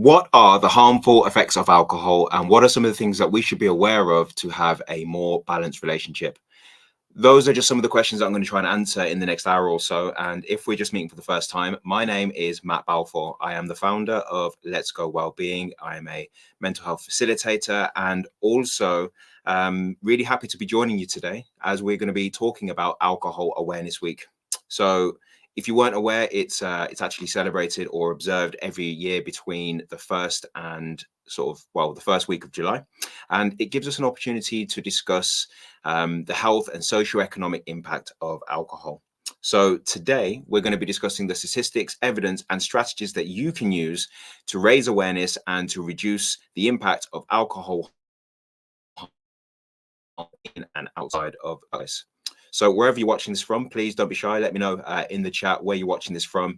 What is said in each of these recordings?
What are the harmful effects of alcohol, and what are some of the things that we should be aware of to have a more balanced relationship? Those are just some of the questions that I'm going to try and answer in the next hour or so. And if we're just meeting for the first time, my name is Matt Balfour. I am the founder of Let's Go Wellbeing. I am a mental health facilitator and also really happy to be joining you today as we're going to be talking about Alcohol Awareness Week. So if you weren't aware, it's actually celebrated or observed every year between the first and the first week of July. And it gives us an opportunity to discuss the health and socio-economic impact of alcohol. So today we're going to be discussing the statistics, evidence, and strategies that you can use to raise awareness and to reduce the impact of alcohol in and outside of us. So wherever you're watching this from, please don't be shy. Let me know in the chat where you're watching this from,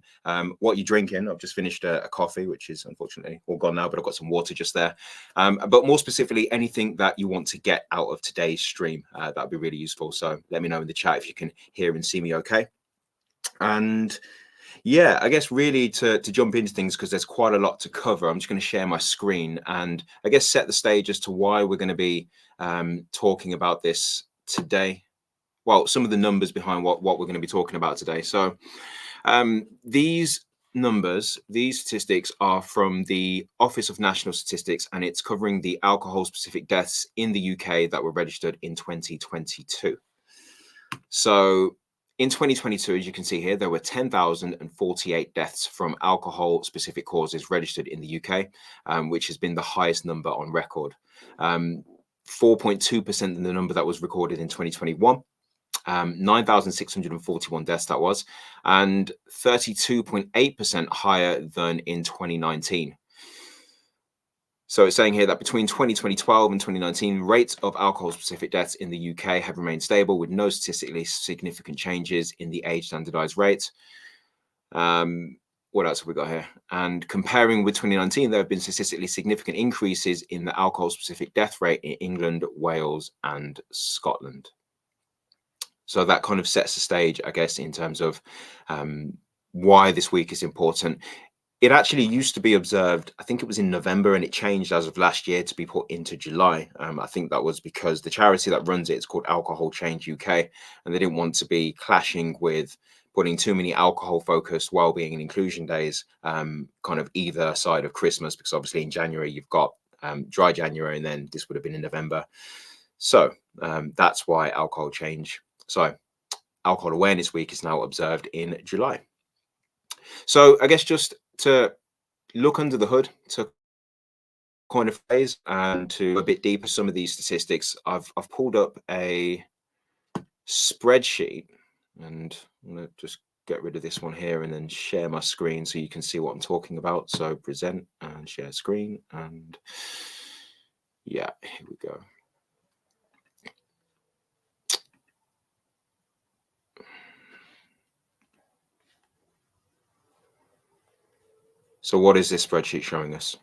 what you're drinking. I've just finished a coffee, which is unfortunately all gone now, but I've got some water just there. But more specifically, anything that you want to get out of today's stream, that'd be really useful. So let me know in the chat if you can hear and see me okay. And yeah, I guess really to jump into things, because there's quite a lot to cover, I'm just going to share my screen and I guess set the stage as to why we're going to be talking about this today. Well, some of the numbers behind what we're going to be talking about today. So these numbers, these statistics are from the Office of National Statistics, and it's covering the alcohol-specific deaths in the UK that were registered in 2022. So in 2022, as you can see here, there were 10,048 deaths from alcohol-specific causes registered in the UK, which has been the highest number on record. 4.2% of the number that was recorded in 2021. 9,641 deaths that was, and 32.8% higher than in 2019. So it's saying here that between 2012 and 2019, rates of alcohol-specific deaths in the UK have remained stable with no statistically significant changes in the age standardized rate. What else have we got here? And comparing with 2019, there have been statistically significant increases in the alcohol-specific death rate in England, Wales, and Scotland. So that kind of sets the stage, I guess, in terms of why this week is important. It actually used to be observed, I think it was in November, and it changed as of last year to be put into July. I think that was because the charity that runs it is called Alcohol Change UK, and they didn't want to be clashing with putting too many alcohol-focused wellbeing and inclusion days kind of either side of Christmas, because obviously in January you've got dry January, and then this would have been in November. So that's why Alcohol Awareness Week is now observed in July. So I guess just to look under the hood, to coin a phrase, and to a bit deeper some of these statistics, I've pulled up a spreadsheet, and I'm going to just get rid of this one here and then share my screen so you can see what I'm talking about. So present and share screen, and yeah, here we go. So what is this spreadsheet showing us?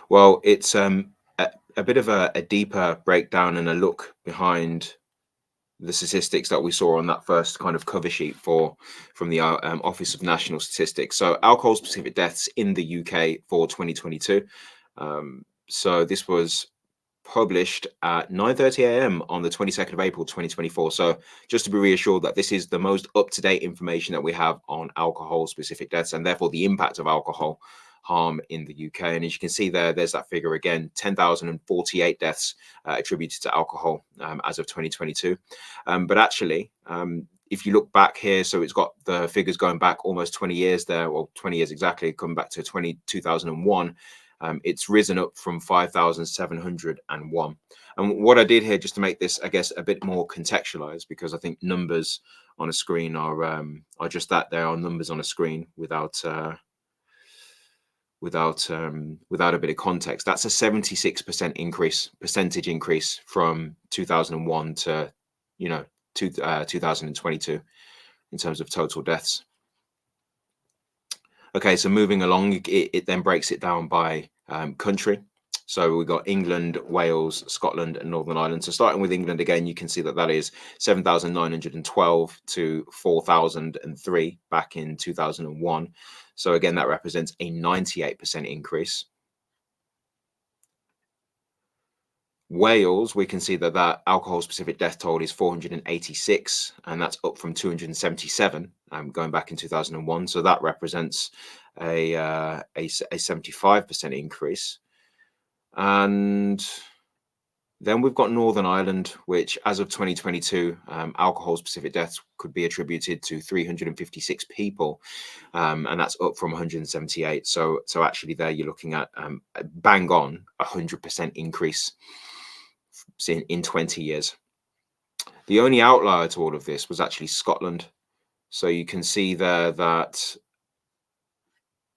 Well, it's a bit of a deeper breakdown and a look behind the statistics that we saw on that first kind of cover sheet from the Office of National Statistics. So alcohol-specific deaths in the UK for 2022. So this was published at 9:30 a.m. on the 22nd of April 2024. So just to be reassured that this is the most up-to-date information that we have on alcohol-specific deaths, and therefore the impact of alcohol harm in the UK. And as you can see there's that figure again, 10,048 deaths attributed to alcohol as of 2022. But actually, if you look back here, so it's got the figures going back almost 20 years there, well, 20 years exactly, coming back to 2001. It's risen up from 5,701. And what I did here, just to make this, I guess, a bit more contextualized, because I think numbers on a screen are just that. They are numbers on a screen without a bit of context. That's a 76% percentage increase from 2001 to 2022 in terms of total deaths. Okay, so moving along, it then breaks it down by country. So we've got England, Wales, Scotland, and Northern Ireland. So starting with England again, you can see that is 7,912 to 4,003 back in 2001. So again, that represents a 98% increase. Wales, we can see that alcohol-specific death toll is 486, and that's up from 277 going back in 2001. So that represents a 75% increase. And then we've got Northern Ireland, which as of 2022, alcohol-specific deaths could be attributed to 356 people, and that's up from 178. So actually there you're looking at bang on 100% increase in 20 years. The only outlier to all of this was actually Scotland. So you can see there that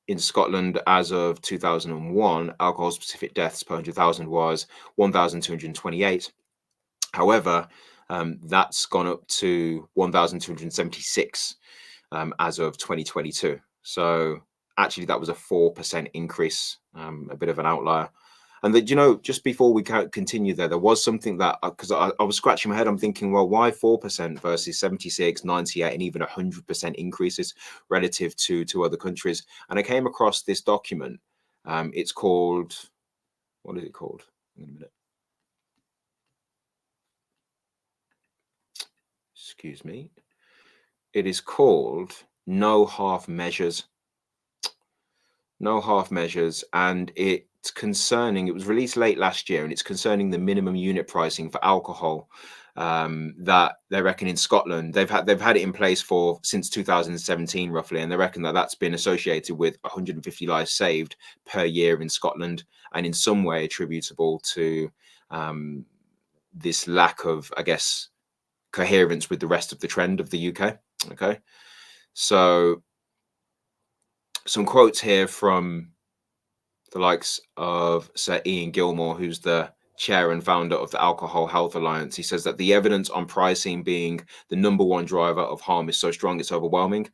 in Scotland, as of 2001, alcohol-specific deaths per 100,000 was 1,228. However, that's gone up to 1,276 as of 2022. So actually, that was a 4% increase, a bit of an outlier. And that, just before we continue there was something that, because I was scratching my head, I'm thinking, well, why 4% versus 76, 98, and even 100% increases relative to other countries? And I came across this document. It's called, what is it called? In a minute. Excuse me. It is called No Half Measures. No Half Measures, and it's concerning, it was released late last year, and it's concerning the minimum unit pricing for alcohol that they reckon in Scotland they've had it in place since 2017 roughly, and they reckon that that's been associated with 150 lives saved per year in Scotland, and in some way attributable to this lack of, I guess, coherence with the rest of the trend of the UK. Okay, so some quotes here from the likes of Sir Ian Gilmore, who's the chair and founder of the Alcohol Health Alliance. He says that the evidence on pricing being the number one driver of harm is so strong it's overwhelming.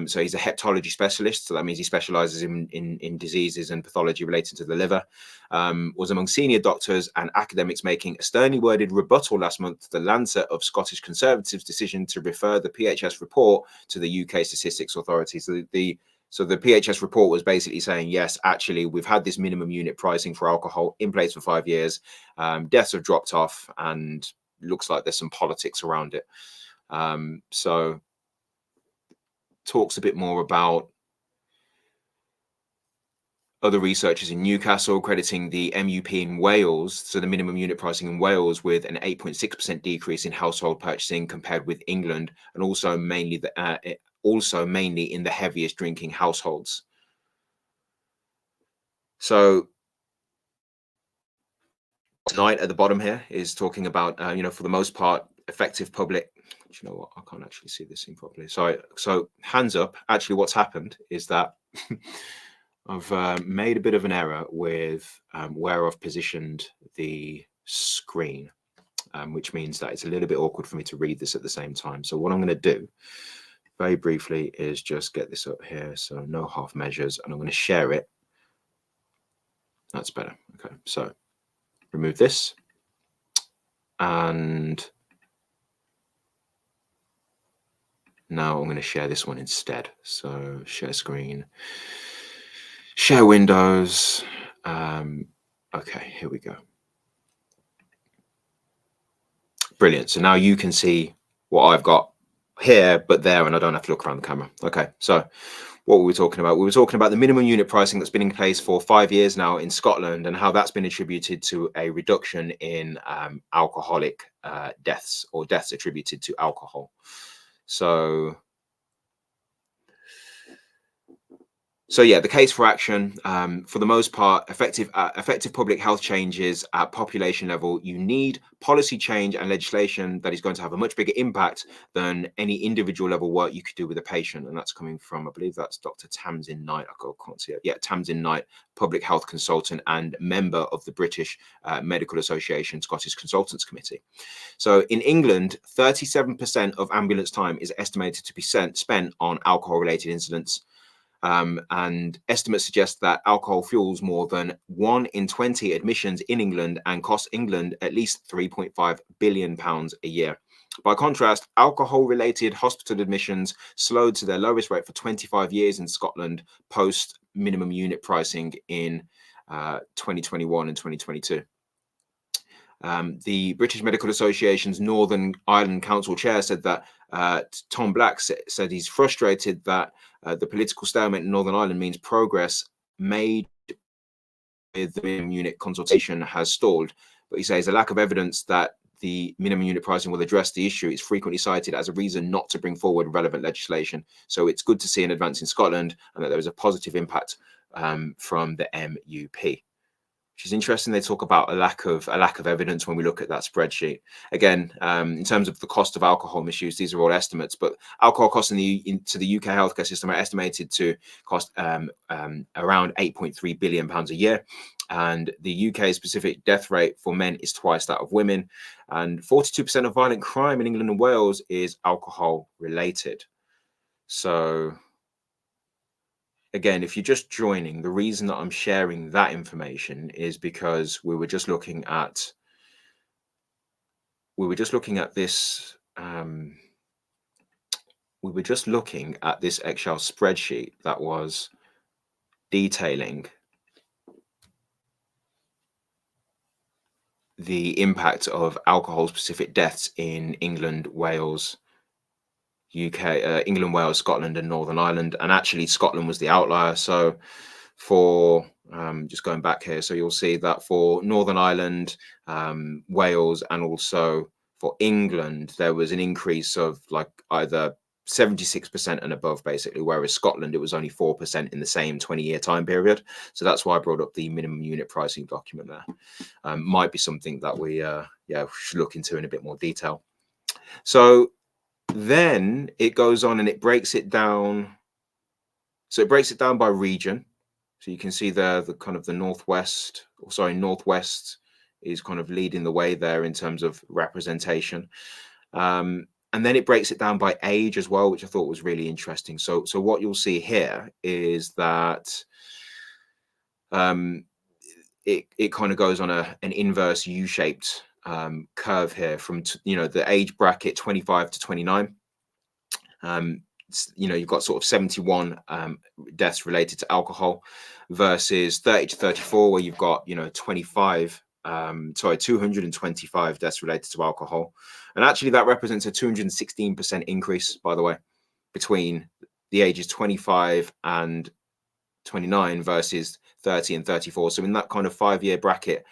So he's a hepatology specialist, so that means he specializes in diseases and pathology related to the liver. Was among senior doctors and academics making a sternly worded rebuttal last month to the Lancet of Scottish Conservatives' decision to refer the PHS report to the UK Statistics Authority. So the PHS report was basically saying, yes, actually, we've had this minimum unit pricing for alcohol in place for 5 years. Deaths have dropped off, and looks like there's some politics around it. So talks a bit more about other researchers in Newcastle crediting the MUP in Wales, so the minimum unit pricing in Wales, with an 8.6% decrease in household purchasing compared with England, and also mainly in the heaviest drinking households. So tonight at the bottom here is talking about, for the most part, effective public. Do you know what? I can't actually see this thing properly. Sorry. So hands up. Actually, what's happened is that I've made a bit of an error with where I've positioned the screen, which means that it's a little bit awkward for me to read this at the same time. So what I'm going to do very briefly is just get this up here. So no half measures, and I'm going to share it. That's better. Okay. So remove this, and now I'm going to share this one instead. So share screen, share windows. Okay, here we go. Brilliant. So now you can see what I've got here, but there, and I don't have to look around the camera. Okay, so what were we talking about? We were talking about the minimum unit pricing that's been in place for 5 years now in Scotland, and how that's been attributed to a reduction in alcoholic deaths, or deaths attributed to alcohol. So yeah, the case for action, for the most part, effective public health changes at population level. You need policy change and legislation that is going to have a much bigger impact than any individual level work you could do with a patient. And that's coming from, I believe that's Dr. Tamsin Knight. I can't see it. Yeah, Tamsin Knight, public health consultant and member of the British Medical Association Scottish Consultants Committee. So in England, 37% of ambulance time is estimated to be spent on alcohol-related incidents. And estimates suggest that alcohol fuels more than 1 in 20 admissions in England and costs England at least £3.5 billion a year. By contrast, alcohol-related hospital admissions slowed to their lowest rate for 25 years in Scotland post minimum unit pricing in 2021 and 2022. The British Medical Association's Northern Ireland Council chair said that Tom Black said he's frustrated that the political stalemate in Northern Ireland means progress made with the minimum unit consultation has stalled. But he says a lack of evidence that the minimum unit pricing will address the issue is frequently cited as a reason not to bring forward relevant legislation. So it's good to see an advance in Scotland and that there is a positive impact from the MUP. Which is interesting. They talk about a lack of evidence when we look at that spreadsheet. Again, in terms of the cost of alcohol misuse, these are all estimates, but alcohol costs to the UK healthcare system are estimated to cost around £8.3 billion a year. And the UK specific death rate for men is twice that of women. And 42% of violent crime in England and Wales is alcohol related. So again, if you're just joining, the reason that I'm sharing that information is because we were just looking at this we were just looking at this Excel spreadsheet that was detailing the impact of alcohol specific deaths in England, Wales, UK, England, Wales, Scotland, and Northern Ireland. And actually, Scotland was the outlier. So, for just going back here, so you'll see that for Northern Ireland, Wales, and also for England, there was an increase of like either 76% and above, basically, whereas Scotland, it was only 4% in the same 20-year time period. So that's why I brought up the minimum unit pricing document there. Might be something that we should look into in a bit more detail. So then it goes on and it breaks it down. So it breaks it down by region. So you can see there the kind of the northwest is kind of leading the way there in terms of representation. And then it breaks it down by age as well, which I thought was really interesting. So what you'll see here is that it kind of goes on an inverse U-shaped curve here from the age bracket 25 to 29. You've got sort of 71 deaths related to alcohol versus 30 to 34, where you've got 225 deaths related to alcohol. And actually that represents a 216% increase, by the way, between the ages 25 and 29 versus 30 and 34. So in that kind of 5-year bracket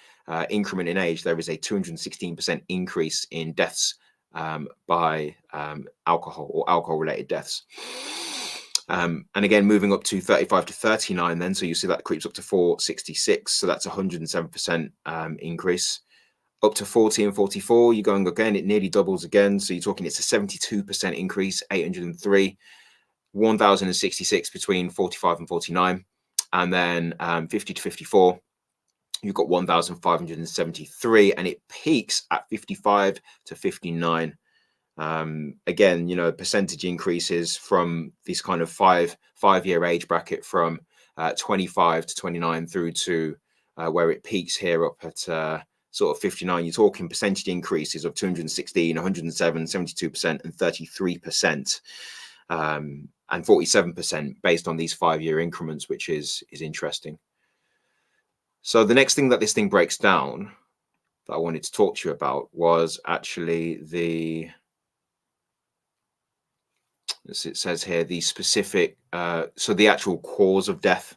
increment in age, there is a 216% increase in deaths by alcohol or alcohol related deaths. And again, moving up to 35 to 39 then, so you see that creeps up to 466, so that's 107% increase. Up to 40 and 44, you're going again, it nearly doubles again, so you're talking it's a 72% increase, 803, 1066 between 45 and 49, and then 50 to 54, you've got 1,573, and it peaks at 55 to 59. Again, percentage increases from this kind of five-year age bracket from 25 to 29 through to where it peaks here up at sort of 59. You're talking percentage increases of 216, 107, 72%, and 33%, and 47% based on these 5-year increments, which is interesting. So the next thing that this thing breaks down that I wanted to talk to you about was actually as it says here, the specific, so the actual cause of death.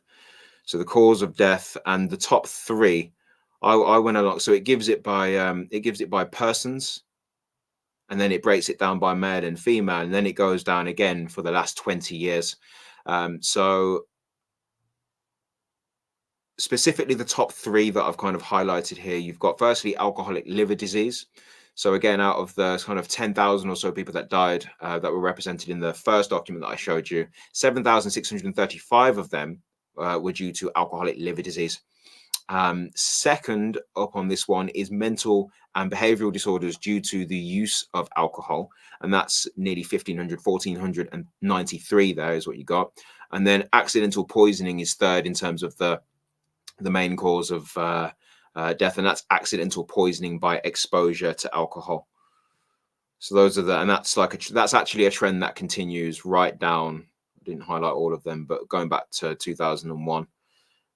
So the cause of death and the top 3, I went along. So it gives it by persons, and then it breaks it down by male and female, and then it goes down again for the last 20 years. So specifically the top 3 that I've kind of highlighted here, you've got firstly alcoholic liver disease. So again, out of the kind of 10,000 or so people that died that were represented in the first document that I showed you, 7,635 of them were due to alcoholic liver disease. Second up on this one is mental and behavioral disorders due to the use of alcohol. And that's nearly 1,493 there is what you got. And then accidental poisoning is third in terms of the main cause of death, and that's accidental poisoning by exposure to alcohol. So those are and that's actually a trend that continues right down. I didn't highlight all of them, but going back to 2001,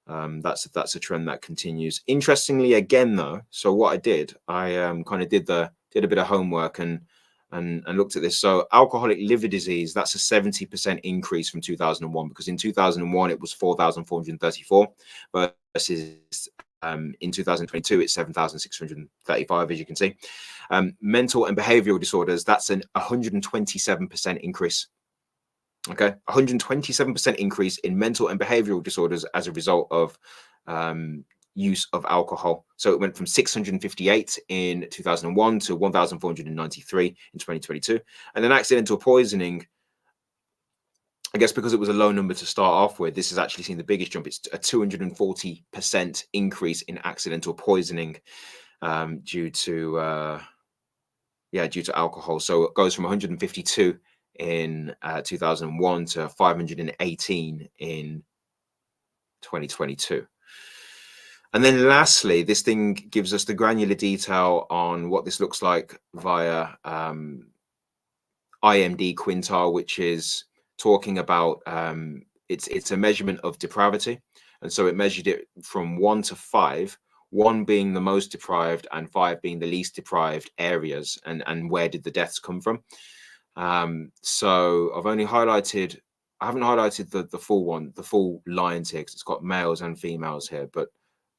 That's a trend that continues. Interestingly, again though, so what I did, I kind of did a bit of homework and looked at this. So alcoholic liver disease, that's a 70% increase from 2001, because in 2001 it was 4,434 versus in 2022 it's 7,635, as you can see. Mental and behavioral disorders, that's an 127% increase. Okay, 127% increase in mental and behavioral disorders as a result of use of alcohol. So it went from 658 in 2001 to 1,493 in 2022. And then accidental poisoning, I guess because it was a low number to start off with, this has actually seen the biggest jump. It's a 240% increase in accidental poisoning due to alcohol. So it goes from 152 in 2001 to 518 in 2022. And then lastly, this thing gives us the granular detail on what this looks like via IMD quintile, which is talking about it's a measurement of depravity. And so it measured it from 1 to 5, 1 being the most deprived and 5 being the least deprived areas, and where did the deaths come from. So I haven't highlighted the full one, the full lines here, because it's got males and females here. But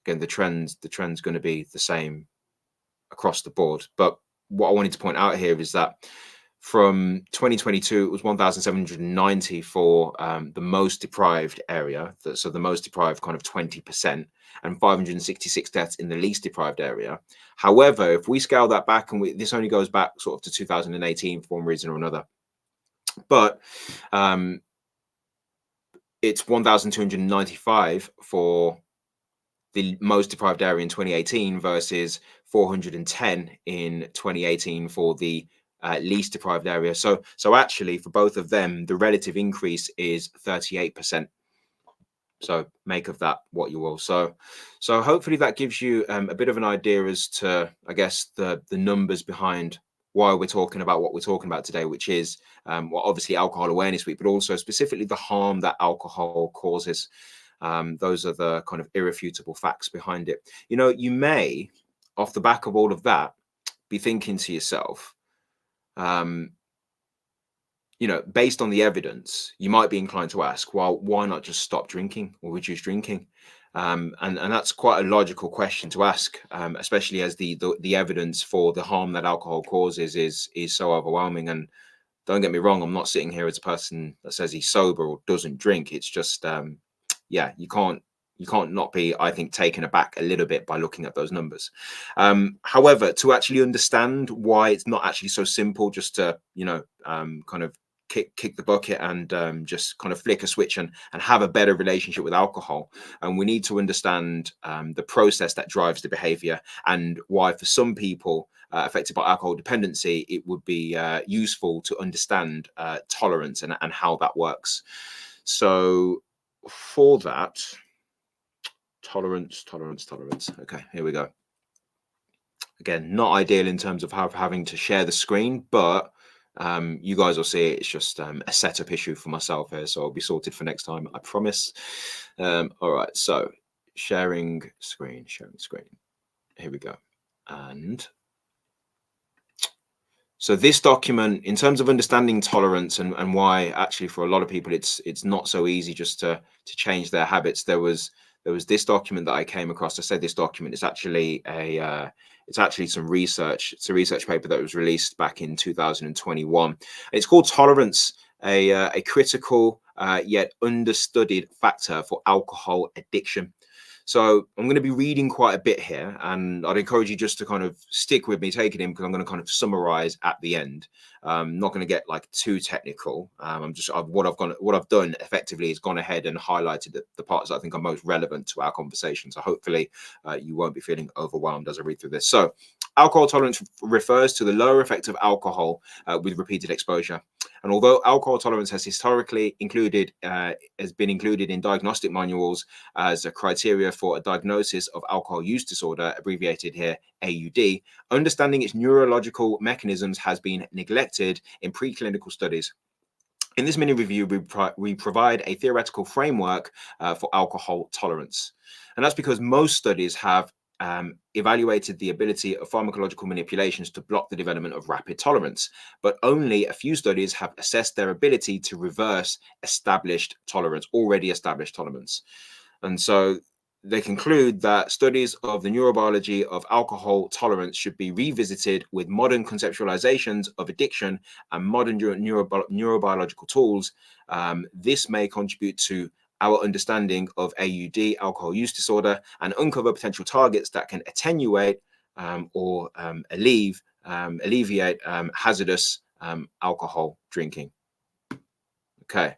again, the trend's going to be the same across the board. But what I wanted to point out here is that from 2022, it was 1,790 for the most deprived area. So the most deprived kind of 20%, and 566 deaths in the least deprived area. However, if we scale that back, and this only goes back sort of to 2018 for one reason or another, but it's 1,295 for the most deprived area in 2018 versus 410 in 2018 for the least deprived area. So actually, for both of them, the relative increase is 38%. So make of that what you will. So hopefully that gives you a bit of an idea as to, I guess, the numbers behind why we're talking about what we're talking about today, which is obviously Alcohol Awareness Week, but also specifically the harm that alcohol causes. Those are the kind of irrefutable facts behind it. You may, off the back of all of that, be thinking to yourself, based on the evidence, you might be inclined to ask, well, why not just stop drinking or reduce drinking? And that's quite a logical question to ask, especially as the evidence for the harm that alcohol causes is so overwhelming. And don't get me wrong, I'm not sitting here as a person that says he's sober or doesn't drink. It's just, you can't not be, I think, taken aback a little bit by looking at those numbers. However, to actually understand why it's not actually so simple just to, kind of kick the bucket and just kind of flick a switch and have a better relationship with alcohol. And we need to understand the process that drives the behavior, and why for some people affected by alcohol dependency, it would be useful to understand tolerance and how that works. So for that, tolerance. Okay, here we go. Again, not ideal in terms of having to share the screen, but you guys will see it. It's just a setup issue for myself here, so I'll be sorted for next time, I promise. All right, so sharing screen. Here we go. And so this document, in terms of understanding tolerance and why actually for a lot of people it's not so easy just to change their habits, there was this document that I came across. I said this document is actually it's actually some research. It's a research paper that was released back in 2021. It's called Tolerance, a critical yet understudied factor for alcohol addiction. So I'm going to be reading quite a bit here, and I'd encourage you just to kind of stick with me, take it in, because I'm going to kind of summarize at the end. I'm not going to get like too technical. What I've done effectively is gone ahead and highlighted the parts that I think are most relevant to our conversation. So hopefully you won't be feeling overwhelmed as I read through this. So alcohol tolerance refers to the lower effect of alcohol with repeated exposure. And although alcohol tolerance has historically has been included in diagnostic manuals as a criteria for a diagnosis of alcohol use disorder, abbreviated here AUD, understanding its neurological mechanisms has been neglected in preclinical studies. In this mini review, we provide a theoretical framework for alcohol tolerance. And that's because most studies have evaluated the ability of pharmacological manipulations to block the development of rapid tolerance, but only a few studies have assessed their ability to reverse already established tolerance. And so they conclude that studies of the neurobiology of alcohol tolerance should be revisited with modern conceptualizations of addiction and modern neurobiological tools. This may contribute to our understanding of AUD, alcohol use disorder, and uncover potential targets that can attenuate or alleviate hazardous alcohol drinking. Okay.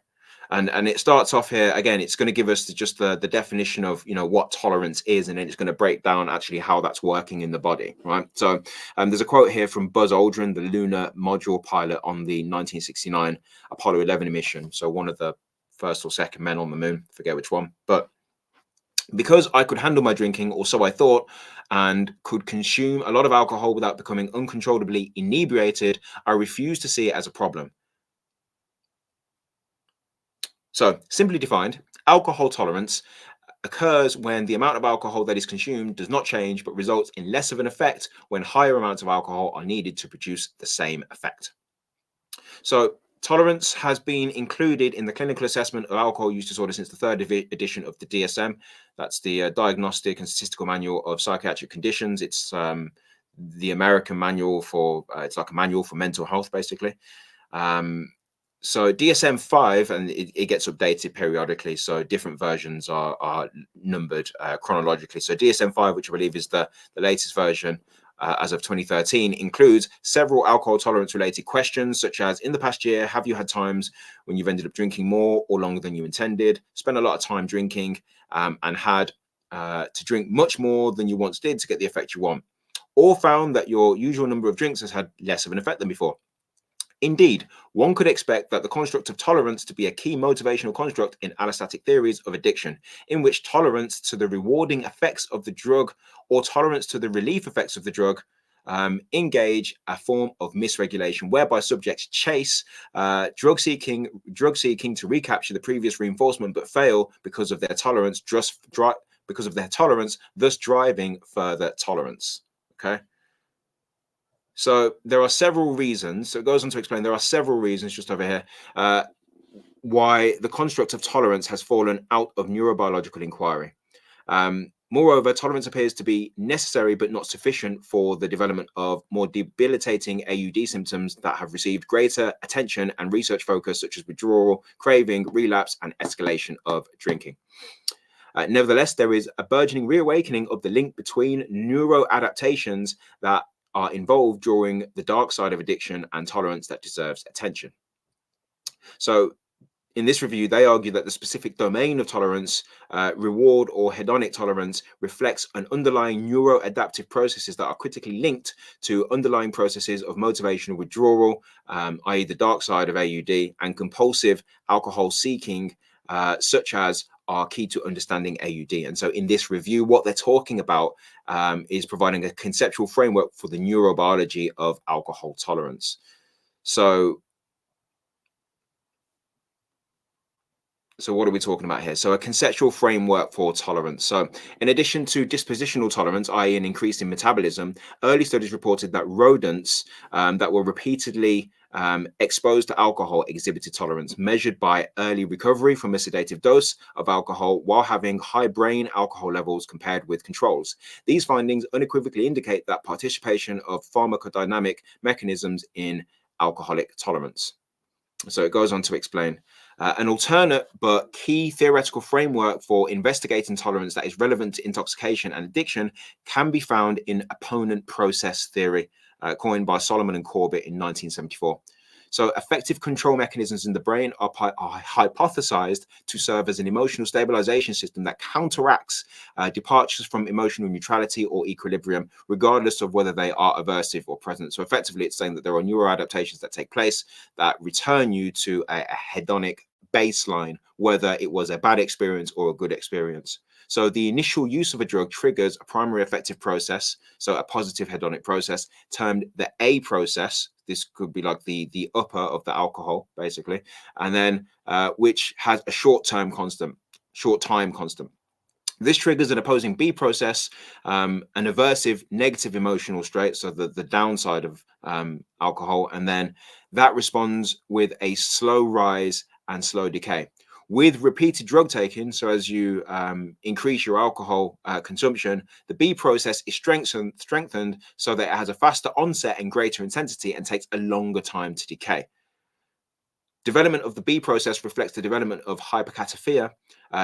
And it starts off here again. It's going to give us just the definition of what tolerance is, and then it's going to break down actually how that's working in the body, right? So there's a quote here from Buzz Aldrin, the lunar module pilot on the 1969 Apollo 11 mission. So one of the first or second men on the moon, forget which one. But because I could handle my drinking, or so I thought, and could consume a lot of alcohol without becoming uncontrollably inebriated, I refused to see it as a problem. So, simply defined, alcohol tolerance occurs when the amount of alcohol that is consumed does not change, but results in less of an effect when higher amounts of alcohol are needed to produce the same effect. So, tolerance has been included in the clinical assessment of alcohol use disorder since the third edition of the DSM. That's the Diagnostic and Statistical Manual of Psychiatric Conditions. It's the American manual for, it's like a manual for mental health, basically. So DSM-5, and it gets updated periodically, so different versions are numbered chronologically. So DSM-5, which I believe is the latest version as of 2013, includes several alcohol tolerance related questions, such as, in the past year, have you had times when you've ended up drinking more or longer than you intended, spent a lot of time drinking, and had to drink much more than you once did to get the effect you want, or found that your usual number of drinks has had less of an effect than before. Indeed, one could expect that the construct of tolerance to be a key motivational construct in allostatic theories of addiction, in which tolerance to the rewarding effects of the drug or tolerance to the relief effects of the drug engage a form of misregulation, whereby subjects chase drug seeking to recapture the previous reinforcement, but fail because of their tolerance, thus driving further tolerance. Okay. So there are several reasons. So it goes on to explain there are several reasons just over here why the construct of tolerance has fallen out of neurobiological inquiry. Moreover, tolerance appears to be necessary but not sufficient for the development of more debilitating AUD symptoms that have received greater attention and research focus, such as withdrawal, craving, relapse, and escalation of drinking. Nevertheless, there is a burgeoning reawakening of the link between neuroadaptations that are involved during the dark side of addiction and tolerance that deserves attention. So in this review, they argue that the specific domain of tolerance, reward or hedonic tolerance, reflects an underlying neuroadaptive processes that are critically linked to underlying processes of motivational withdrawal, i.e. the dark side of AUD, and compulsive alcohol seeking, such as are key to understanding AUD. And so in this review, what they're talking about is providing a conceptual framework for the neurobiology of alcohol tolerance. So what are we talking about here? So a conceptual framework for tolerance. So in addition to dispositional tolerance, i.e. an increase in metabolism, early studies reported that rodents that were repeatedly exposed to alcohol exhibited tolerance, measured by early recovery from a sedative dose of alcohol while having high brain alcohol levels compared with controls. These findings unequivocally indicate that participation of pharmacodynamic mechanisms in alcoholic tolerance. So it goes on to explain an alternate but key theoretical framework for investigating tolerance that is relevant to intoxication and addiction can be found in opponent process theory, coined by Solomon and Corbett in 1974. So effective control mechanisms in the brain are hypothesized to serve as an emotional stabilization system that counteracts departures from emotional neutrality or equilibrium, regardless of whether they are aversive or present. So effectively, it's saying that there are neuroadaptations that take place that return you to a hedonic baseline, whether it was a bad experience or a good experience. So the initial use of a drug triggers a primary effective process, so a positive hedonic process, termed the A process. This could be like the upper of the alcohol, basically, and then which has a short time constant. This triggers an opposing B process, an aversive negative emotional state, so the downside of alcohol, and then that responds with a slow rise and slow decay. With repeated drug taking, so as you increase your alcohol consumption, the B process is strengthened so that it has a faster onset and greater intensity and takes a longer time to decay. Development of the B process reflects the development of hyperkataphia,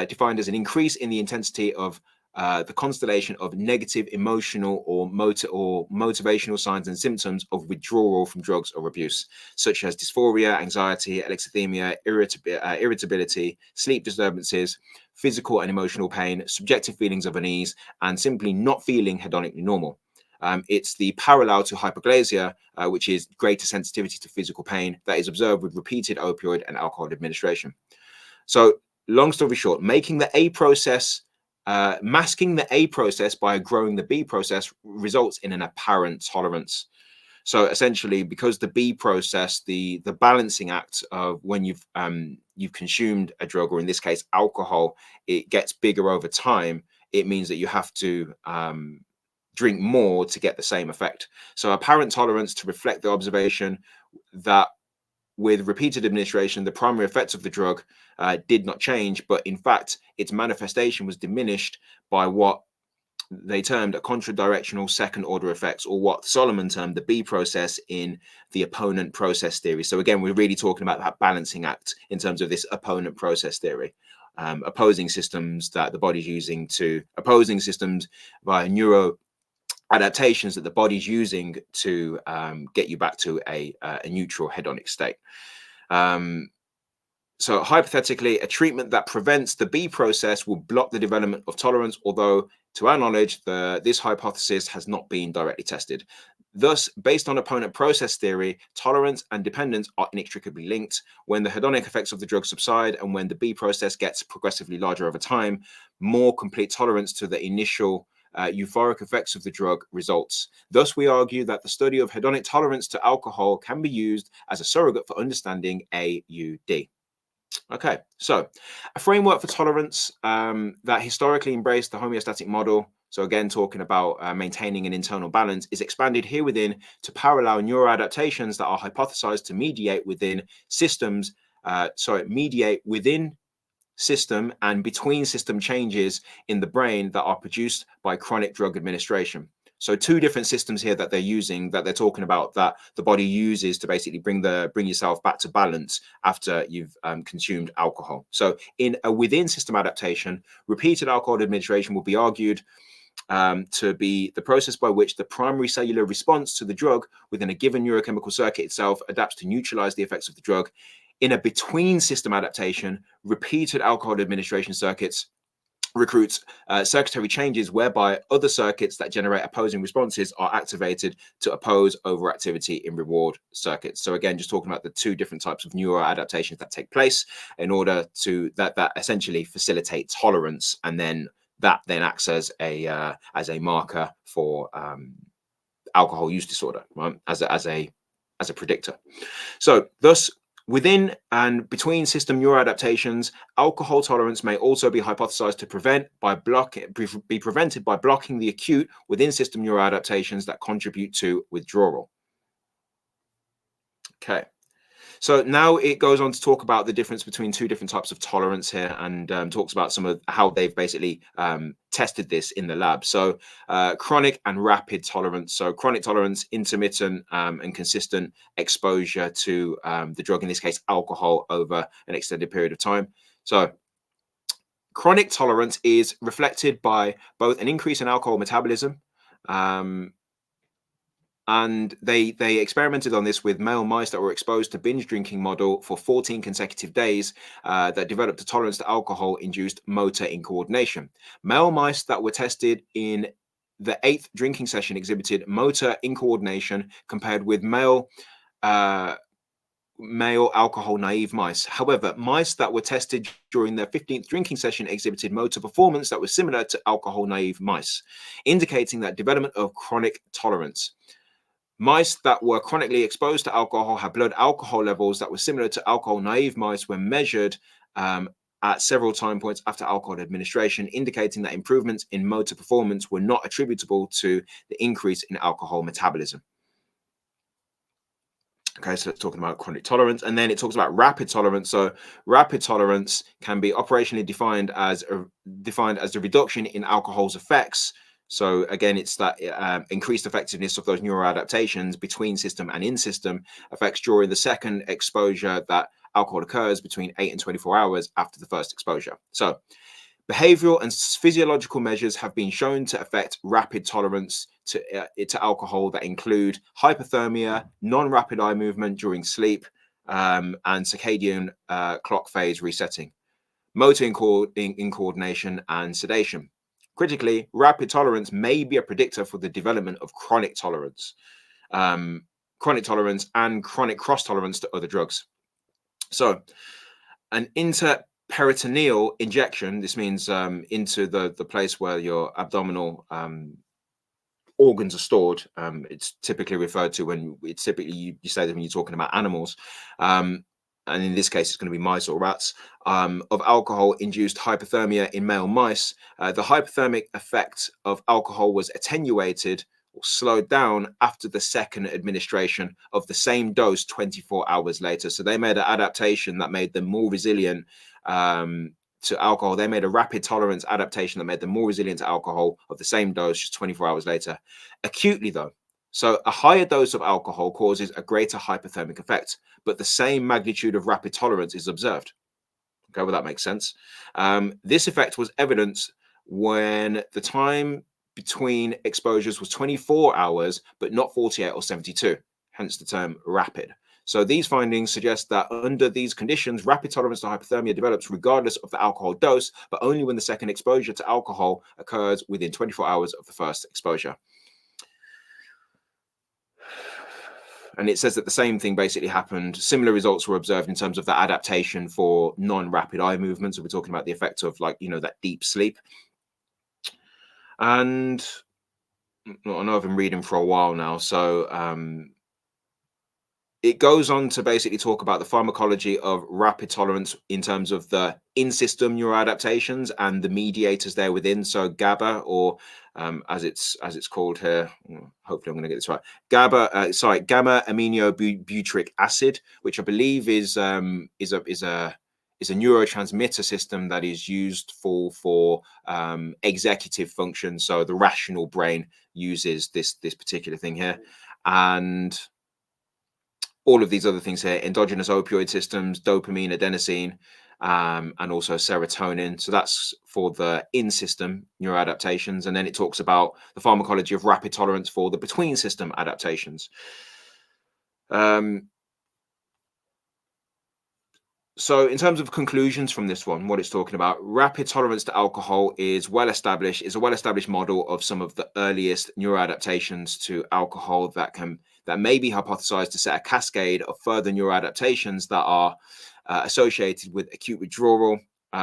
defined as an increase in the intensity of the constellation of negative emotional or motivational signs and symptoms of withdrawal from drugs or abuse, such as dysphoria, anxiety, alexithymia, irritability, sleep disturbances, physical and emotional pain, subjective feelings of unease, and simply not feeling hedonically normal. It's the parallel to hyperglasia, which is greater sensitivity to physical pain that is observed with repeated opioid and alcohol administration. So, long story short, masking the A process by growing the B process results in an apparent tolerance. So essentially, because the B process, the balancing act of when you've consumed a drug, or in this case alcohol, it gets bigger over time. It means that you have to drink more to get the same effect. So apparent tolerance to reflect the observation that with repeated administration, the primary effects of the drug did not change, but in fact, its manifestation was diminished by what they termed a contradirectional second order effects, or what Solomon termed the B process in the opponent process theory. So again, we're really talking about that balancing act in terms of this opponent process theory. Opposing systems that the body's using opposing systems via neuro adaptations that the body's using to get you back to a neutral hedonic state. So hypothetically, a treatment that prevents the B process will block the development of tolerance, although to our knowledge, this hypothesis has not been directly tested. Thus, based on opponent process theory, tolerance and dependence are inextricably linked. When the hedonic effects of the drug subside and when the B process gets progressively larger over time, more complete tolerance to the initial euphoric effects of the drug results. Thus, we argue that the study of hedonic tolerance to alcohol can be used as a surrogate for understanding AUD. Okay, so a framework for tolerance that historically embraced the homeostatic model, so again talking about maintaining an internal balance, is expanded here within to parallel neuroadaptations that are hypothesized to mediate within systems, mediate within system and between system changes in the brain that are produced by chronic drug administration. So two different systems here that they're using, that they're talking about, that the body uses to basically bring yourself back to balance after you've consumed alcohol. So in a within system adaptation, repeated alcohol administration will be argued to be the process by which the primary cellular response to the drug within a given neurochemical circuit itself adapts to neutralize the effects of the drug. In a between system adaptation, repeated alcohol administration circuits recruits circuitry changes whereby other circuits that generate opposing responses are activated to oppose overactivity in reward circuits. So again, just talking about the two different types of neuroadaptations that take place in order to that essentially facilitate tolerance, and then that acts as a marker for alcohol use disorder, right? As a predictor. So thus, within and between system neuroadaptations, alcohol tolerance may also be hypothesized to be prevented by blocking the acute within system neuroadaptations that contribute to withdrawal. Okay. So now it goes on to talk about the difference between two different types of tolerance here, and talks about some of how they've basically tested this in the lab. So chronic and rapid tolerance. So chronic tolerance, intermittent and consistent exposure to the drug, in this case alcohol, over an extended period of time. So chronic tolerance is reflected by both an increase in alcohol metabolism, and they experimented on this with male mice that were exposed to binge drinking model for 14 consecutive days that developed a tolerance to alcohol-induced motor incoordination. Male mice that were tested in the 8th drinking session exhibited motor incoordination compared with male male alcohol naive mice. However, mice that were tested during their 15th drinking session exhibited motor performance that was similar to alcohol naive mice, indicating that development of chronic tolerance. Mice that were chronically exposed to alcohol had blood alcohol levels that were similar to alcohol naive mice when measured at several time points after alcohol administration, indicating that improvements in motor performance were not attributable to the increase in alcohol metabolism. Okay, so it's talking about chronic tolerance, and then it talks about rapid tolerance. So rapid tolerance can be operationally defined as the reduction in alcohol's effects. So again, it's that increased effectiveness of those neuroadaptations between system and in system effects during the second exposure that alcohol occurs between 8 and 24 hours after the first exposure. So behavioral and physiological measures have been shown to affect rapid tolerance to alcohol that include hypothermia, non-rapid eye movement during sleep, and circadian clock phase resetting, motor incoordination, and sedation. Critically, rapid tolerance may be a predictor for the development of chronic tolerance and chronic cross tolerance to other drugs. So, an peritoneal injection, this means into the place where your abdominal organs are stored. It's typically referred to when it's typically you say that when you're talking about animals, and in this case it's going to be mice or rats, of alcohol induced hypothermia in male mice. The hypothermic effect of alcohol was attenuated or slowed down after the second administration of the same dose 24 hours later. So they made an adaptation that made them more resilient to alcohol. They made a rapid tolerance adaptation that made them more resilient to alcohol of the same dose just 24 hours later. Acutely though, so a higher dose of alcohol causes a greater hypothermic effect, but the same magnitude of rapid tolerance is observed. Okay, well, that makes sense. This effect was evident when the time between exposures was 24 hours, but not 48 or 72, hence the term rapid. So these findings suggest that under these conditions, rapid tolerance to hypothermia develops regardless of the alcohol dose, but only when the second exposure to alcohol occurs within 24 hours of the first exposure. And it says that the same thing basically happened. Similar results were observed in terms of the adaptation for non-rapid eye movements. So we're talking about the effect of, like, that deep sleep. And I know I've been reading for a while now, so it goes on to basically talk about the pharmacology of rapid tolerance in terms of the in-system neuroadaptations and the mediators there within. So GABA, or as it's called here, hopefully I'm going to get this right, gamma aminobutyric acid, which I believe is a neurotransmitter system that is used for executive function. So the rational brain uses this particular thing here, and all of these other things here: endogenous opioid systems, dopamine, adenosine, and also serotonin. So that's for the in-system neuroadaptations. And then it talks about the pharmacology of rapid tolerance for the between-system adaptations. So in terms of conclusions from this one, what it's talking about, rapid tolerance to alcohol is a well-established model of some of the earliest neuroadaptations to alcohol that may be hypothesized to set a cascade of further neuroadaptations that are associated with acute withdrawal,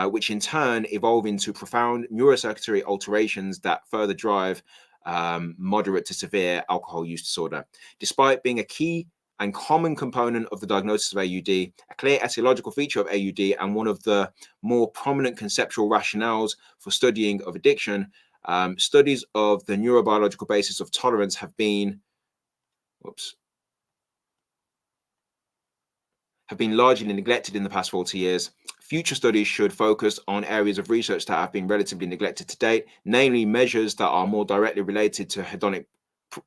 which in turn evolve into profound neurocircuitry alterations that further drive moderate to severe alcohol use disorder. Despite being a key and common component of the diagnosis of AUD, a clear etiological feature of AUD, and one of the more prominent conceptual rationales for studying of addiction, studies of the neurobiological basis of tolerance have been largely neglected in the past 40 years. Future studies should focus on areas of research that have been relatively neglected to date, namely measures that are more directly related to hedonic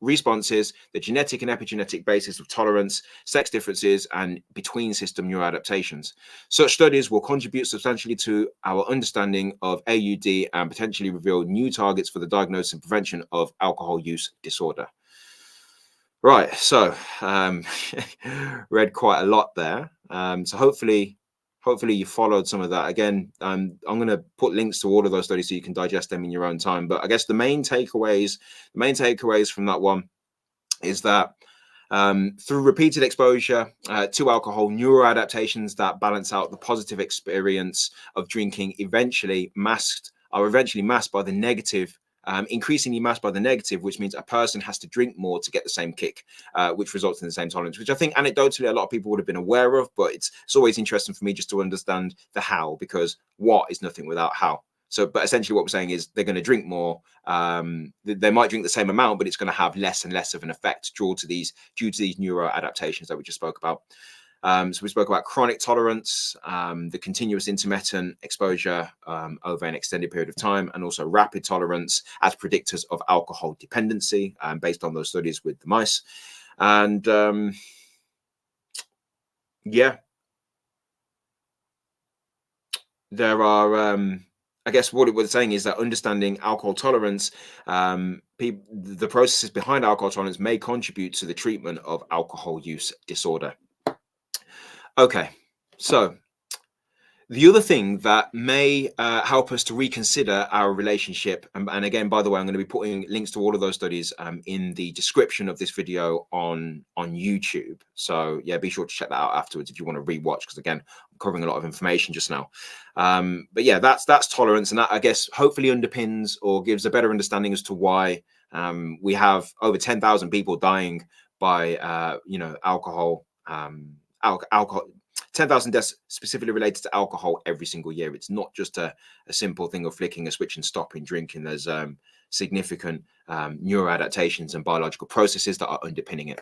responses, the genetic and epigenetic basis of tolerance, sex differences, and between system neuroadaptations. Such studies will contribute substantially to our understanding of AUD and potentially reveal new targets for the diagnosis and prevention of alcohol use disorder. Right, so read quite a lot there. So hopefully you followed some of that. Again, I'm going to put links to all of those studies so you can digest them in your own time. But I guess the main takeaways from that one is that Through repeated exposure to alcohol, neuroadaptations that balance out the positive experience of drinking are eventually masked by the negative, increasingly masked by the negative, which means a person has to drink more to get the same kick, which results in the same tolerance, which I think anecdotally a lot of people would have been aware of, but it's always interesting for me just to understand the how, because what is nothing without how. So, but essentially what we're saying is they're going to drink more. They might drink the same amount, but it's going to have less and less of an effect due to these neuro adaptations that we just spoke about. So we spoke about chronic tolerance, the continuous intermittent exposure over an extended period of time, and also rapid tolerance as predictors of alcohol dependency, based on those studies with the mice. And yeah, there are, I guess what it was saying is that understanding alcohol tolerance, the processes behind alcohol tolerance may contribute to the treatment of alcohol use disorder. Okay, so the other thing that may help us to reconsider our relationship, and again, by the way, I'm going to be putting links to all of those studies in the description of this video on YouTube. So yeah, be sure to check that out afterwards if you want to rewatch, because again, I'm covering a lot of information just now. But yeah, that's tolerance, and that I guess hopefully underpins or gives a better understanding as to why we have over 10,000 people dying by alcohol. Alcohol 10,000 deaths specifically related to alcohol every single year. It's not just a simple thing of flicking a switch and stopping drinking. There's significant neuroadaptations and biological processes that are underpinning it.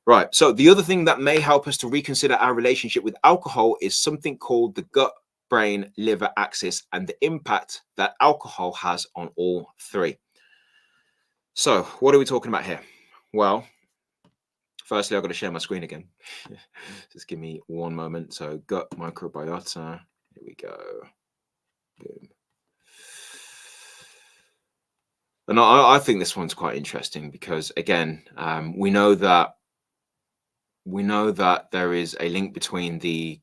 Right. So the other thing that may help us to reconsider our relationship with alcohol is something called the gut, brain, liver axis, and the impact that alcohol has on all three. So what are we talking about here? Well, firstly, I've got to share my screen again. Just give me one moment. So gut microbiota. Here we go. Boom. And I think this one's quite interesting because, again, we know that there is a link between the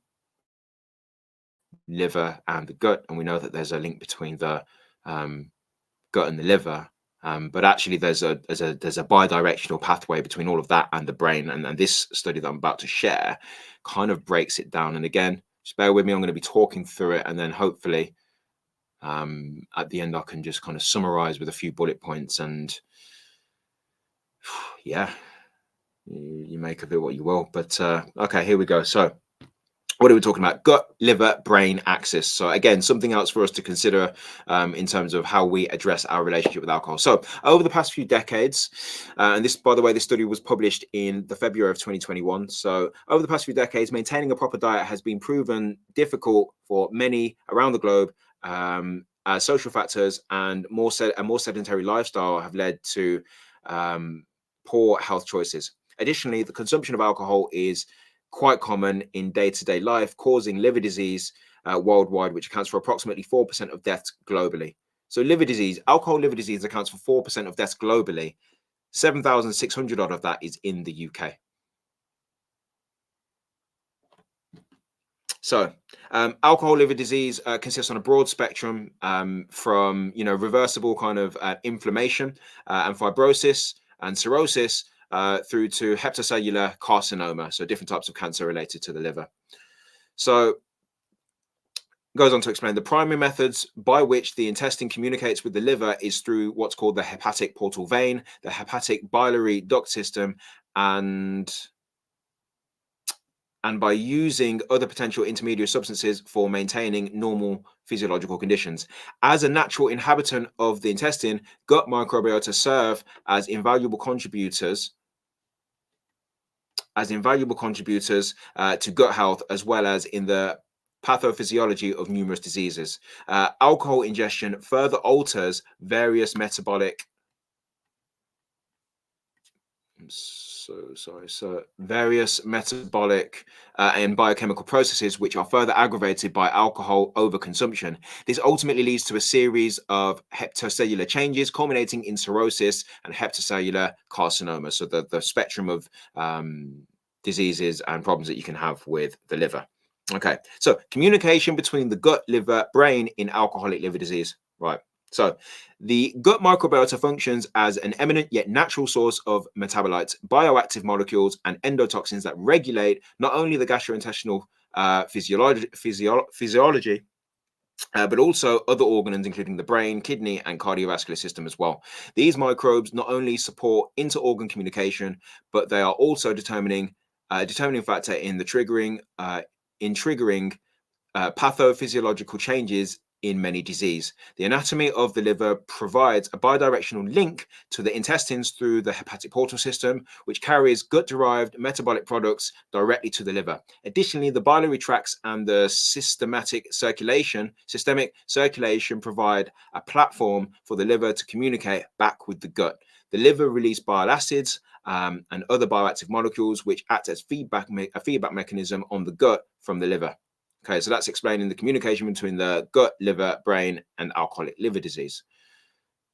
liver and the gut, and we know that there's a link between the gut and the liver. But actually, there's a bidirectional pathway between all of that and the brain. And this study that I'm about to share kind of breaks it down. And again, just bear with me. I'm going to be talking through it, and then hopefully at the end I can just kind of summarize with a few bullet points. And yeah, you make of it what you will. But okay, here we go. So what are we talking about? Gut, liver, brain axis. So again, something else for us to consider in terms of how we address our relationship with alcohol. So over the past few decades, and this, by the way, this study was published in the February of 2021. So over the past few decades, maintaining a proper diet has been proven difficult for many around the globe. As social factors and a more sedentary lifestyle have led to poor health choices. Additionally, the consumption of alcohol is quite common in day-to-day life, causing liver disease worldwide, which accounts for approximately 4% of deaths globally. So alcohol liver disease accounts for 4% of deaths globally. 7,600 odd of that is in the UK. So alcohol liver disease consists on a broad spectrum from reversible kind of inflammation and fibrosis and cirrhosis through to hepatocellular carcinoma, so different types of cancer related to the liver. So goes on to explain the primary methods by which the intestine communicates with the liver is through what's called the hepatic portal vein, the hepatic biliary duct system, and by using other potential intermediate substances for maintaining normal physiological conditions. As a natural inhabitant of the intestine, gut microbiota serve as invaluable contributors to gut health, as well as in the pathophysiology of numerous diseases. Alcohol ingestion further alters various metabolic and biochemical processes, which are further aggravated by alcohol overconsumption. This ultimately leads to a series of hepatocellular changes, culminating in cirrhosis and hepatocellular carcinoma. So the spectrum of diseases and problems that you can have with the liver. Okay, so communication between the gut, liver, brain in alcoholic liver disease. Right. So, the gut microbiota functions as an eminent yet natural source of metabolites, bioactive molecules, and endotoxins that regulate not only the gastrointestinal physiology, but also other organs, including the brain, kidney, and cardiovascular system as well. These microbes not only support inter-organ communication, but they are also determining factor in the triggering pathophysiological changes in many disease. The anatomy of the liver provides a bidirectional link to the intestines through the hepatic portal system, which carries gut-derived metabolic products directly to the liver. Additionally, the biliary tracts and the systemic circulation provide a platform for the liver to communicate back with the gut. The liver releases bile acids and other bioactive molecules, which act as a feedback mechanism on the gut from the liver. Okay, so that's explaining the communication between the gut, liver, brain, and alcoholic liver disease.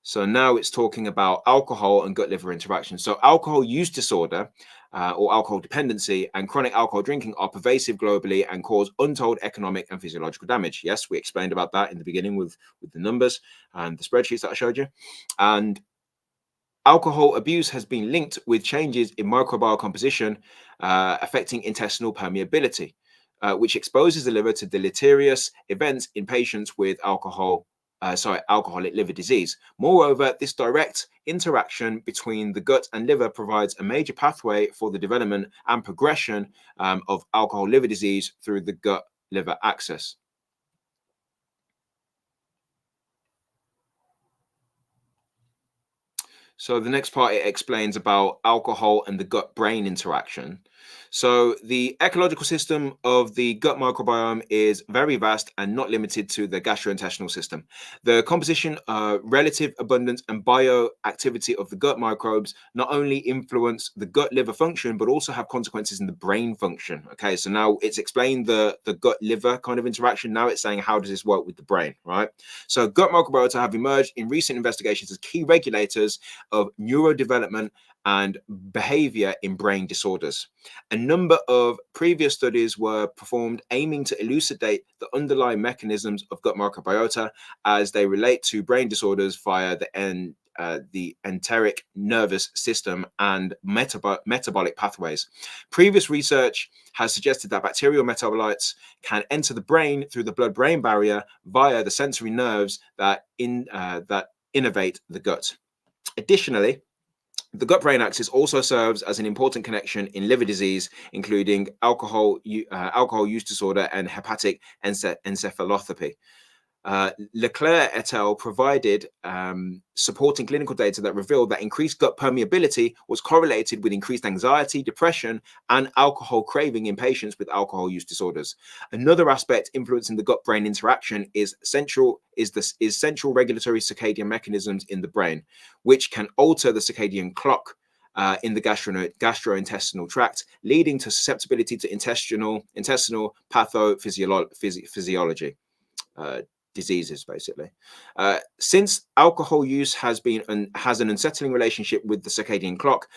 So now it's talking about alcohol and gut liver interaction. So alcohol use disorder or alcohol dependency and chronic alcohol drinking are pervasive globally and cause untold economic and physiological damage. Yes, we explained about that in the beginning with the numbers and the spreadsheets that I showed you. And alcohol abuse has been linked with changes in microbial composition affecting intestinal permeability, which exposes the liver to deleterious events in patients with alcoholic liver disease. Moreover, this direct interaction between the gut and liver provides a major pathway for the development and progression of alcohol liver disease through the gut liver axis. So the next part, it explains about alcohol and the gut-brain interaction. So the ecological system of the gut microbiome is very vast and not limited to the gastrointestinal system. The composition, relative abundance, and bioactivity of the gut microbes not only influence the gut-liver function, but also have consequences in the brain function. Okay, so now it's explained the gut-liver kind of interaction. Now it's saying, how does this work with the brain, right? So gut microbiota have emerged in recent investigations as key regulators of neurodevelopment and behavior in brain disorders. A number of previous studies were performed aiming to elucidate the underlying mechanisms of gut microbiota as they relate to brain disorders via the enteric nervous system and metabolic pathways. Previous research has suggested that bacterial metabolites can enter the brain through the blood-brain barrier via the sensory nerves that innervate the gut. Additionally, the gut-brain axis also serves as an important connection in liver disease, including alcohol use disorder and hepatic encephalopathy. Leclerc et al. Provided supporting clinical data that revealed that increased gut permeability was correlated with increased anxiety, depression, and alcohol craving in patients with alcohol use disorders. Another aspect influencing the gut-brain interaction is central regulatory circadian mechanisms in the brain, which can alter the circadian clock in the gastrointestinal tract, leading to susceptibility to intestinal pathophysiology. Diseases, basically. Since alcohol use has an unsettling relationship with the circadian clock,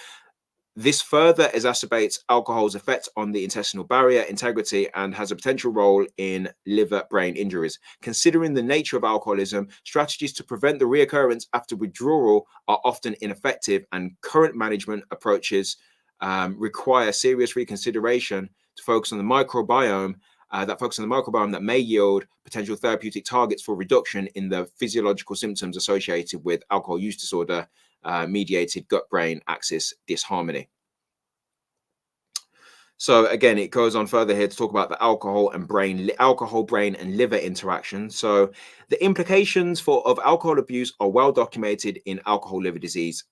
this further exacerbates alcohol's effect on the intestinal barrier integrity and has a potential role in liver-brain injuries. Considering the nature of alcoholism, strategies to prevent the reoccurrence after withdrawal are often ineffective, and current management approaches require serious reconsideration to focus on the microbiome that may yield potential therapeutic targets for reduction in the physiological symptoms associated with alcohol use disorder mediated gut-brain axis disharmony. So again, it goes on further here to talk about the alcohol, brain, and liver interaction. So the implications of alcohol abuse are well documented in alcohol liver disease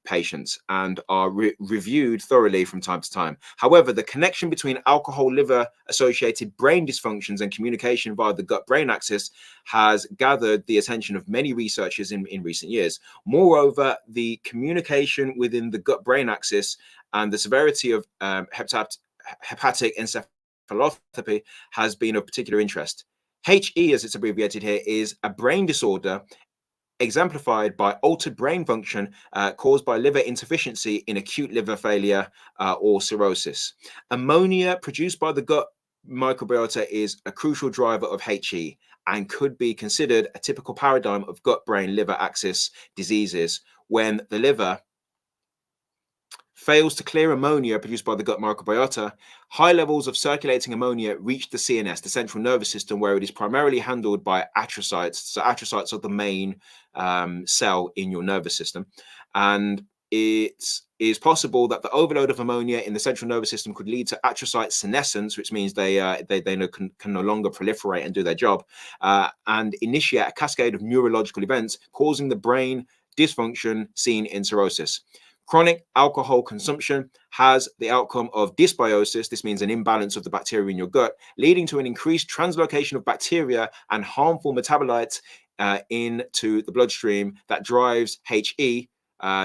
patients and are reviewed thoroughly from time to time. However, the connection between alcohol liver associated brain dysfunctions and communication via the gut-brain axis has gathered the attention of many researchers in recent years. Moreover, the communication within the gut-brain axis and the severity of hepatic encephalopathy has been of particular interest. HE, as it's abbreviated here, is a brain disorder exemplified by altered brain function caused by liver insufficiency in acute liver failure or cirrhosis. Ammonia produced by the gut microbiota is a crucial driver of HE and could be considered a typical paradigm of gut-brain-liver axis diseases when the liver fails to clear ammonia produced by the gut microbiota. High levels of circulating ammonia reach the CNS, the central nervous system, where it is primarily handled by astrocytes. So astrocytes are the main cell in your nervous system. And it is possible that the overload of ammonia in the central nervous system could lead to astrocyte senescence, which means they can no longer proliferate and do their job, and initiate a cascade of neurological events, causing the brain dysfunction seen in cirrhosis. Chronic alcohol consumption has the outcome of dysbiosis. This means an imbalance of the bacteria in your gut, leading to an increased translocation of bacteria and harmful metabolites into the bloodstream that drives HE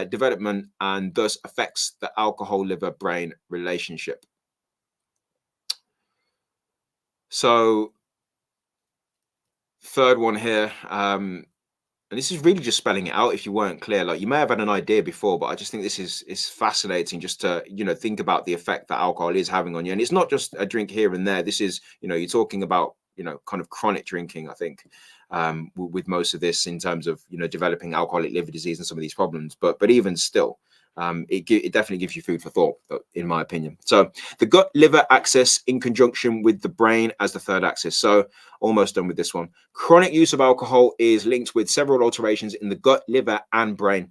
development and thus affects the alcohol liver brain relationship. So, third one here. And this is really just spelling it out if you weren't clear. Like, you may have had an idea before, but I just think this is fascinating just to, think about the effect that alcohol is having on you. And it's not just a drink here and there. This is, you're talking about, kind of chronic drinking, I think, with most of this in terms of, developing alcoholic liver disease and some of these problems. But even still, it definitely gives you food for thought, in my opinion. So the gut-liver axis in conjunction with the brain as the third axis. So almost done with this one. Chronic use of alcohol is linked with several alterations in the gut, liver, and brain.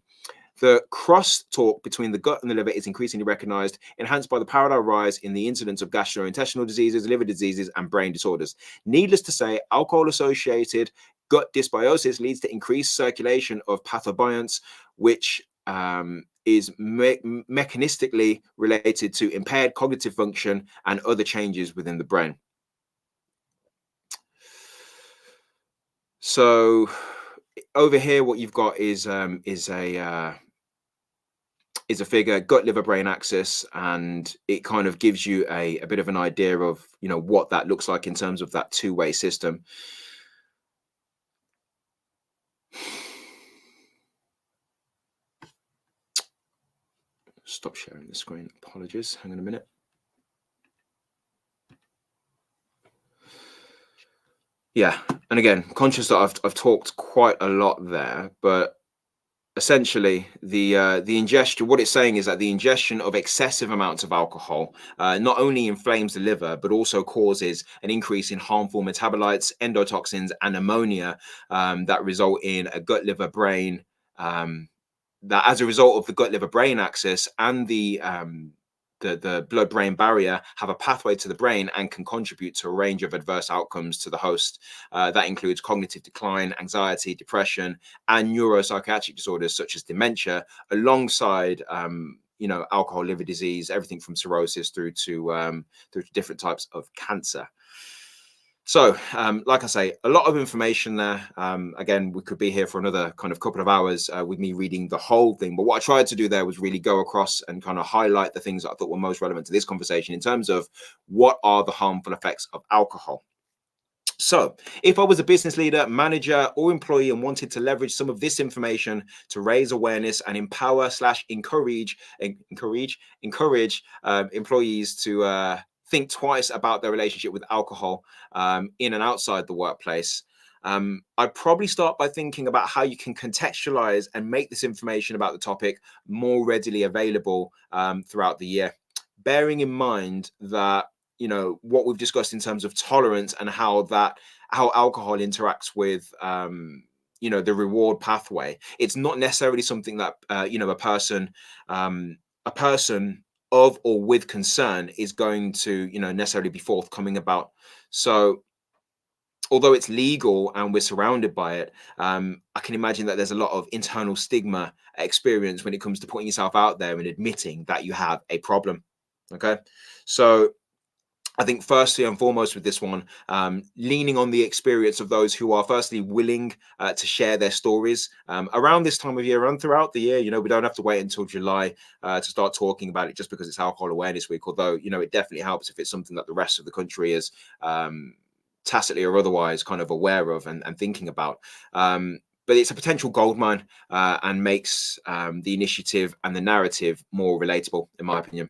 The crosstalk between the gut and the liver is increasingly recognized, enhanced by the parallel rise in the incidence of gastrointestinal diseases, liver diseases, and brain disorders. Needless to say, alcohol-associated gut dysbiosis leads to increased circulation of pathobionts, which is mechanistically related to impaired cognitive function and other changes within the brain. So over here, what you've got is a figure, gut liver brain axis, and it kind of gives you a bit of an idea of what that looks like in terms of that two-way system. Stop sharing the screen. Apologies. Hang on a minute. Yeah, and again, conscious that I've talked quite a lot there, but essentially the ingestion, what it's saying is that the ingestion of excessive amounts of alcohol not only inflames the liver, but also causes an increase in harmful metabolites, endotoxins, and ammonia that result in a gut liver brain. That as a result of the gut liver brain axis and the blood brain barrier have a pathway to the brain and can contribute to a range of adverse outcomes to the host. That includes cognitive decline, anxiety, depression, and neuropsychiatric disorders such as dementia, alongside alcohol liver disease, everything from cirrhosis through to different types of cancer. So, like I say, a lot of information there. Again, we could be here for another kind of couple of hours with me reading the whole thing. But what I tried to do there was really go across and kind of highlight the things that I thought were most relevant to this conversation in terms of what are the harmful effects of alcohol. So if I was a business leader, manager, or employee and wanted to leverage some of this information to raise awareness and empower / encourage employees to think twice about their relationship with alcohol in and outside the workplace, I'd probably start by thinking about how you can contextualize and make this information about the topic more readily available throughout the year, bearing in mind that what we've discussed in terms of tolerance and how alcohol interacts with the reward pathway. It's not necessarily something that a person of or with concern is going to necessarily be forthcoming about. So although it's legal and we're surrounded by it, I can imagine that there's a lot of internal stigma experience when it comes to putting yourself out there and admitting that you have a problem. Okay, so I think firstly and foremost with this one, leaning on the experience of those who are firstly willing to share their stories around this time of year and throughout the year. We don't have to wait until July to start talking about it just because it's Alcohol Awareness Week, although, it definitely helps if it's something that the rest of the country is tacitly or otherwise kind of aware of and thinking about. But it's a potential goldmine and makes the initiative and the narrative more relatable, in my opinion.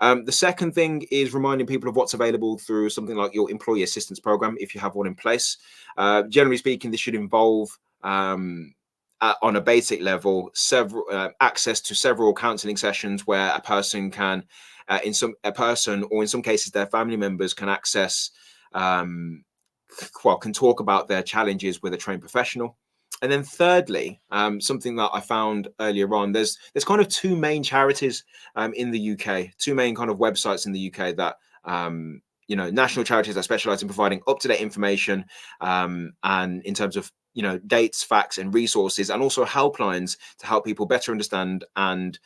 The second thing is reminding people of what's available through something like your employee assistance program, if you have one in place. Generally speaking, this should involve on a basic level, several access to several counselling sessions where a person can, a person or in some cases their family members can access, can talk about their challenges with a trained professional. And then thirdly, something that I found earlier on, there's kind of two main charities in the UK, two main kind of websites in the UK that national charities that specialize in providing up-to-date information, and in terms of dates, facts, and resources, and also helplines to help people better understand and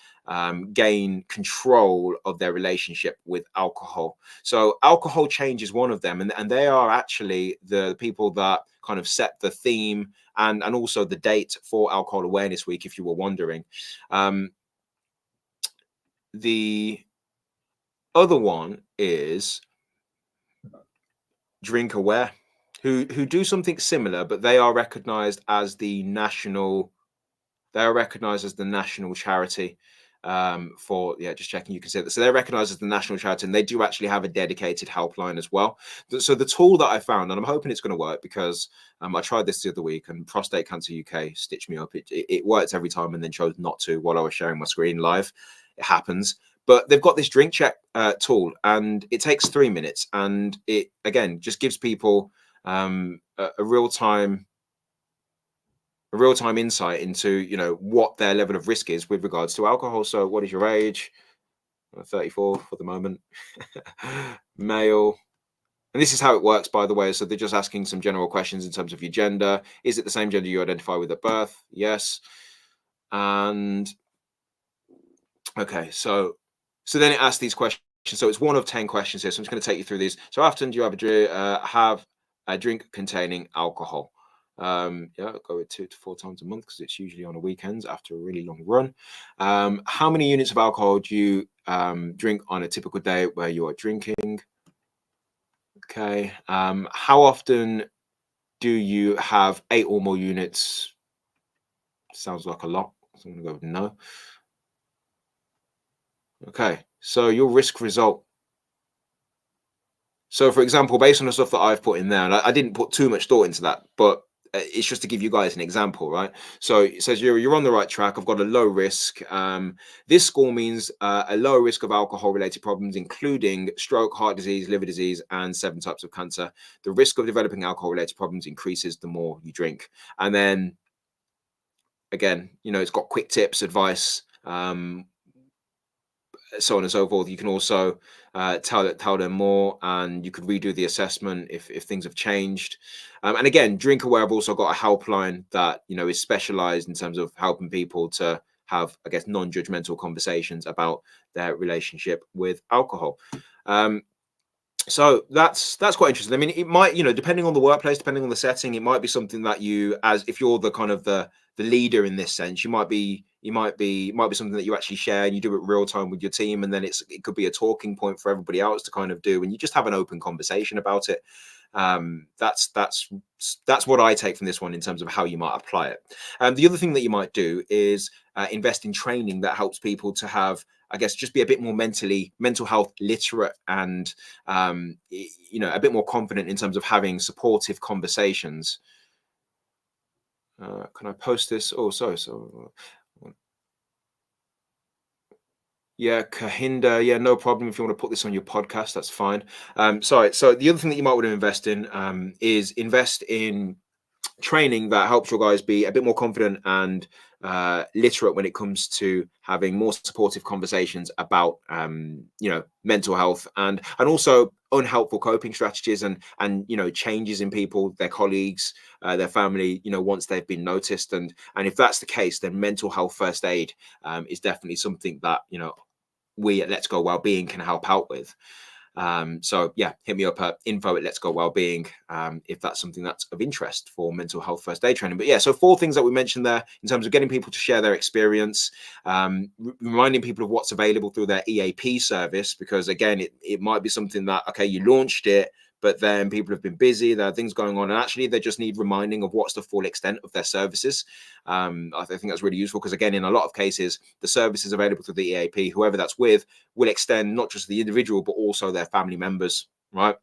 gain control of their relationship with alcohol. So Alcohol Change is one of them, and they are actually the people that kind of set the theme and also the date for Alcohol Awareness Week, if you were wondering. The other one is Drink Aware, who do something similar, but they are recognized as the national charity for, just checking, you can say that. So they're recognized as the national charity, and they do actually have a dedicated helpline as well. So the tool that I found, and I'm hoping it's going to work, because I tried this the other week and Prostate Cancer UK stitched me up. It worked every time and then chose not to while I was sharing my screen live. It happens. But they've got this drink check tool, and it takes 3 minutes, and it again just gives people a real-time insight into what their level of risk is with regards to alcohol. So what is your age? 34 for the moment. Male. And this is how it works, by the way. So they're just asking some general questions in terms of your gender. Is it the same gender you identify with at birth? Yes. And okay, so then it asks these questions. So it's one of 10 questions here. So I'm just going to take you through these. So how often do you have a drink containing alcohol? Go with 2 to 4 times a month, because it's usually on a weekends after a really long run. How many units of alcohol do you drink on a typical day where you are drinking? Okay. How often do you have 8 or more units? Sounds like a lot, so I'm going to go with no. Okay, so your risk result. So, for example, based on the stuff that I've put in there, and I didn't put too much thought into that, but it's just to give you guys an example, right? So it says you're on the right track. I've got a low risk. This score means a low risk of alcohol-related problems, including stroke, heart disease, liver disease, and 7 types of cancer. The risk of developing alcohol-related problems increases the more you drink. And then, again, it's got quick tips, advice, so on and so forth. You can also tell them more, and you could redo the assessment if things have changed. And again, Drink Aware have also got a helpline that is specialized in terms of helping people to have, I guess, non-judgmental conversations about their relationship with alcohol. So that's quite interesting. I mean, it might, depending on the workplace, depending on the setting, it might be something that you, as if you're the kind of the leader in this sense, it might be something that you actually share and you do it real time with your team, and then it could be a talking point for everybody else to kind of do, and you just have an open conversation about it. That's what I take from this one in terms of how you might apply it. The other thing that you might do is invest in training that helps people to have, I guess, just be a bit more mental health literate, and a bit more confident in terms of having supportive conversations. Can I post this? Oh, sorry. So yeah, Kahinda. Yeah, no problem. If you want to put this on your podcast, that's fine. Sorry. So the other thing that you might want to invest in is invest in training that helps your guys be a bit more confident and literate when it comes to having more supportive conversations about mental health, and also unhelpful coping strategies, and changes in people, their colleagues, their family, once they've been noticed. And if that's the case, then mental health first aid is definitely something that we at Let's Go Wellbeing can help out with. So yeah, hit me up at info@letsgowellbeing if that's something that's of interest for mental health first aid training. But yeah, so 4 things that we mentioned there in terms of getting people to share their experience, reminding people of what's available through their EAP service, because again, it might be something that, okay, you launched it, but then people have been busy, there are things going on, and actually they just need reminding of what's the full extent of their services. I think that's really useful because, again, in a lot of cases, the services available to the EAP, whoever that's with, will extend not just the individual, but also their family members, right?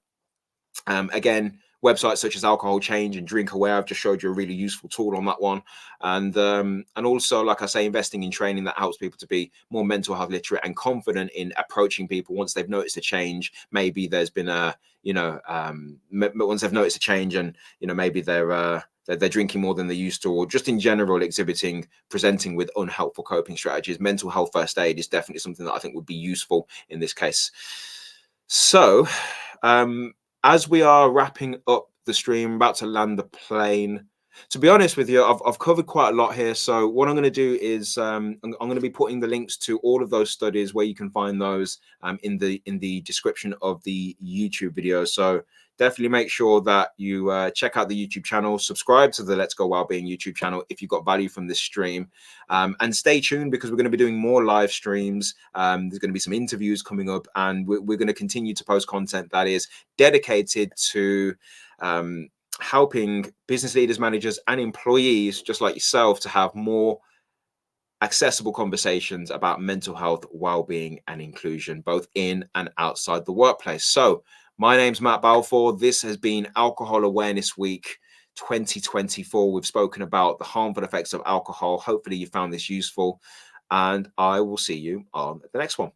Again, websites such as Alcohol Change and Drink Aware, I've just showed you a really useful tool on that one. And also, like I say, investing in training that helps people to be more mental health literate and confident in approaching people once they've noticed a change. Maybe there's been a, once they've noticed a change, and maybe they're drinking more than they used to, or just in general presenting with unhelpful coping strategies. Mental health first aid is definitely something that I think would be useful in this case. So, as we are wrapping up the stream, about to land the plane. To be honest with you, I've covered quite a lot here. So what I'm going to do is I'm going to be putting the links to all of those studies, where you can find those in the description of the YouTube video. So definitely make sure that you check out the YouTube channel, subscribe to the Let's Go Wellbeing YouTube channel if you got value from this stream, and stay tuned, because we're going to be doing more live streams. There's going to be some interviews coming up, and we're going to continue to post content that is dedicated to helping business leaders, managers, and employees just like yourself to have more accessible conversations about mental health, well-being, and inclusion, both in and outside the workplace. So my name's Matt Balfour. This has been Alcohol Awareness Week 2024. We've spoken about the harmful effects of alcohol. Hopefully you found this useful, and I will see you on the next one.